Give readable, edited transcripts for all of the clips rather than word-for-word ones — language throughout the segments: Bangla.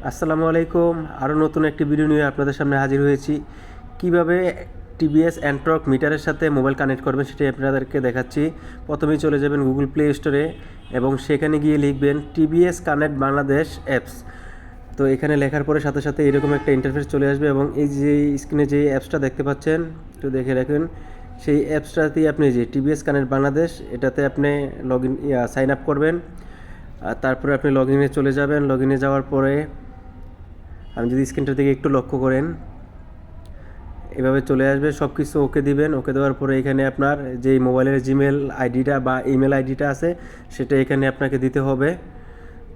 আসসালামু আলাইকুম। আরও নতুন একটি ভিডিও নিয়ে আপনাদের সামনে হাজির হয়েছি। কিভাবে টিভিএস অ্যান্ট্রক মিটারের সাথে মোবাইল কানেক্ট করবেন সেটাই আপনাদেরকে দেখাচ্ছি। প্রথমেই চলে যাবেন গুগল প্লে স্টোরে এবং সেখানে গিয়ে লিখবেন টিভিএস কানেক্ট বাংলাদেশ অ্যাপস। তো এখানে লেখার পরে সাথে সাথে এরকম একটা ইন্টারফেস চলে আসবে এবং এই যে স্ক্রিনে যে অ্যাপসটা দেখতে পাচ্ছেন একটু দেখে রাখুন। সেই অ্যাপসটাতেই আপনি যে টিভিএস কানেক্ট বাংলাদেশ এটাতে আপনি সাইন আপ করবেন। আর তারপরে আপনি লগ ইনে চলে যাবেন। লগ ইনে যাওয়ার পরে আমি যদি স্ক্রিনটার দিকে একটু লক্ষ্য করেন, এভাবে চলে আসবে। সব কিছু ওকে দিবেন। ওকে দেওয়ার পরে এখানে আপনার যেই মোবাইলের জিমেল আইডিটা বা ইমেল আইডিটা আছে সেটা এখানে আপনাকে দিতে হবে।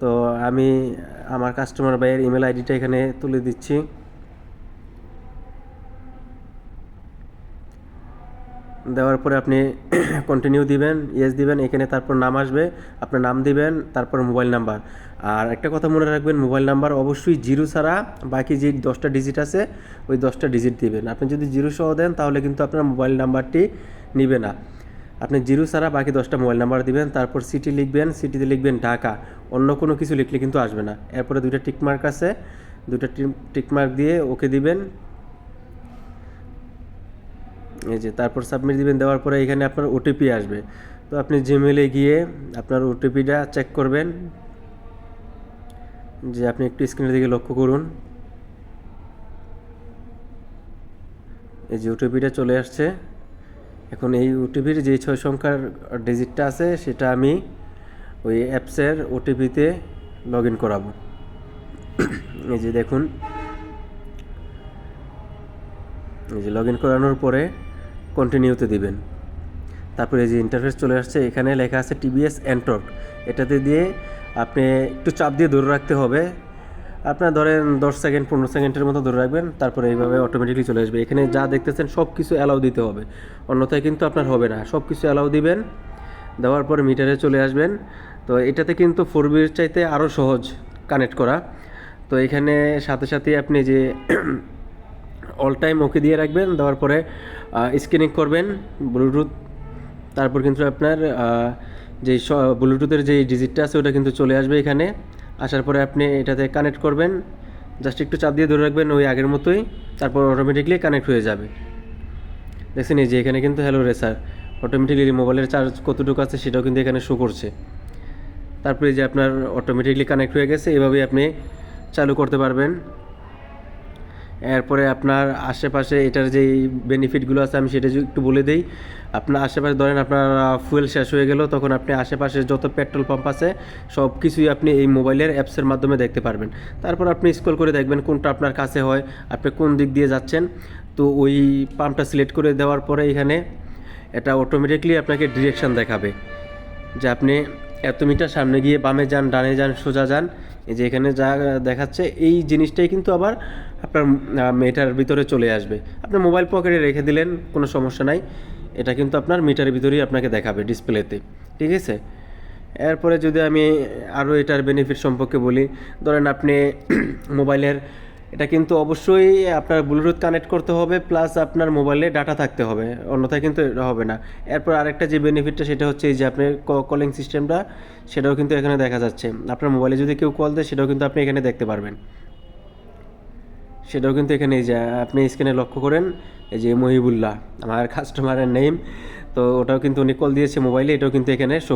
তো আমি আমার কাস্টমার ভাইয়ের ইমেল আইডিটা এখানে তুলে দিচ্ছি। দেওয়ার পরে আপনি কন্টিনিউ দিবেন, ইয়েস দিবেন। এখানে তারপর নাম আসবে, আপনার নাম দিবেন, তারপর মোবাইল নাম্বার। আর একটা কথা মনে রাখবেন, মোবাইল নাম্বার অবশ্যই জিরো ছাড়া বাকি যে 10টা ডিজিট আছে ওই 10টা ডিজিট দিবেন। আপনি যদি জিরো সহ দেন তাহলে কিন্তু আপনার মোবাইল নাম্বারটি নিবে না। আপনি জিরো ছাড়া বাকি 10টা মোবাইল নাম্বার দিবেন। তারপর সিটি লিখবেন, সিটিতে লিখবেন ঢাকা। অন্য কোনো কিছু লিখলে কিন্তু আসবে না। এরপরে দুইটা টিকমার্ক আছে, দুইটা টিকমার্ক দিয়ে ওকে দিবেন। এই যে তারপর সাবমিট দিবেন। দেওয়ার পরে এখানে আপনার ওটিপি আসবে। তো আপনি জিমেলে গিয়ে আপনার ওটিপিটা চেক করবেন। যে আপনি একটু স্ক্রিনের দিকে লক্ষ্য করুন, এই যে ওটিপিটা চলে আসছে। এখন এই ওটিপির যে 6 সংখ্যার ডিজিটটা আছে সেটা আমি ওই অ্যাপসের ওটিপিতে লগ ইন করাবো। এই যে দেখুন, এই যে লগ ইন করানোর পরে কন্টিনিউতে দিবেন। তারপরে এই যে ইন্টারফেস চলে আসছে, এখানে লেখা আছে টিভিএস অ্যান্ট্রক। এটাতে দিয়ে আপনি একটু চাপ দিয়ে ধরে রাখতে হবে। আপনার ধরেন 10 সেকেন্ড 15 সেকেন্ডের মতো ধরে রাখবেন। তারপরে এইভাবে অটোমেটিকলি চলে আসবে। এখানে যা দেখতেছেন সব কিছু অ্যালাউ দিতে হবে, অন্যথায় কিন্তু আপনার হবে না। সব কিছু অ্যালাউ দিবেন। দেওয়ার পরে মিটারে চলে আসবেন। তো এটাতে কিন্তু 4Bর চাইতে আরও সহজ কানেক্ট করা। তো এখানে সাথে সাথে আপনি যে অল টাইম ওকে দিয়ে রাখবেন। দেওয়ার পরে স্ক্যানিং করবেন ব্লুটুথ। তারপর কিন্তু আপনার যেই ব্লুটুথের যেই ডিজিটটা আছে ওটা কিন্তু চলে আসবে এখানে। আসার পরে আপনি এটাতে কানেক্ট করবেন। জাস্ট একটু চাপ দিয়ে ধরে রাখবেন ওই আগের মতোই। তারপর অটোমেটিকলি কানেক্ট হয়ে যাবে। দেখছেন এই যে এখানে কিন্তু হ্যালো রেসার অটোমেটিকলি মোবাইলের চার্জ কতটুকু আছে সেটাও কিন্তু এখানে শো করছে। তারপরে যে আপনার অটোমেটিকলি কানেক্ট হয়ে গেছে। এভাবেই আপনি চালু করতে পারবেন। এরপরে আপনার আশেপাশে এটার যেই বেনিফিটগুলো আছে আমি সেটা একটু বলে দিই। আপনার আশেপাশে ধরেন আপনার ফুয়েল শেষ হয়ে গেল, তখন আপনি আশেপাশে যত পেট্রোল পাম্প আছে সব কিছুই আপনি এই মোবাইলের অ্যাপসের মাধ্যমে দেখতে পারবেন। তারপর আপনি স্ক্রল করে দেখবেন কোনটা আপনার কাছে হয়, আপনি কোন দিক দিয়ে যাচ্ছেন। তো ওই পাম্পটা সিলেক্ট করে দেওয়ার পরে এখানে এটা অটোমেটিকলি আপনাকে ডিরেকশান দেখাবে যে আপনি এত মিটার সামনে গিয়ে বামে যান, ডানে যান, সোজা যান। এই যে এখানে যা দেখাচ্ছে এই জিনিসটাই কিন্তু আবার আপনার মিটারের ভিতরে চলে আসবে। আপনি মোবাইল পকেটে রেখে দিলেন, কোনো সমস্যা নাই। এটা কিন্তু আপনার মিটারের ভিতরেই আপনাকে দেখাবে ডিসপ্লেতে। ঠিক আছে। এরপরে যদি আমি আরও এটার বেনিফিট সম্পর্কে বলি, ধরেন আপনি মোবাইলের এটা কিন্তু অবশ্যই আপনার ব্লুটুথ কানেক্ট করতে হবে, প্লাস আপনার মোবাইলে ডাটা থাকতে হবে, অন্যথায় কিন্তু এটা হবে না। এরপর আরেকটা যে বেনিফিটটা সেটা হচ্ছে এই যে আপনার কলিং সিস্টেমটা সেটাও কিন্তু এখানে দেখা যাচ্ছে। আপনার মোবাইলে যদি কেউ কল দেয় সেটাও কিন্তু আপনি এখানে দেখতে পারবেন। সেটাও কিন্তু এখানে এই যে আপনি স্ক্রিনে লক্ষ্য করেন, এই যে মহিবুল্লাহ আমার কাস্টমারের নেম। তো ওটাও কিন্তু উনি কল দিয়েছে মোবাইলে, এটাও কিন্তু এখানে শো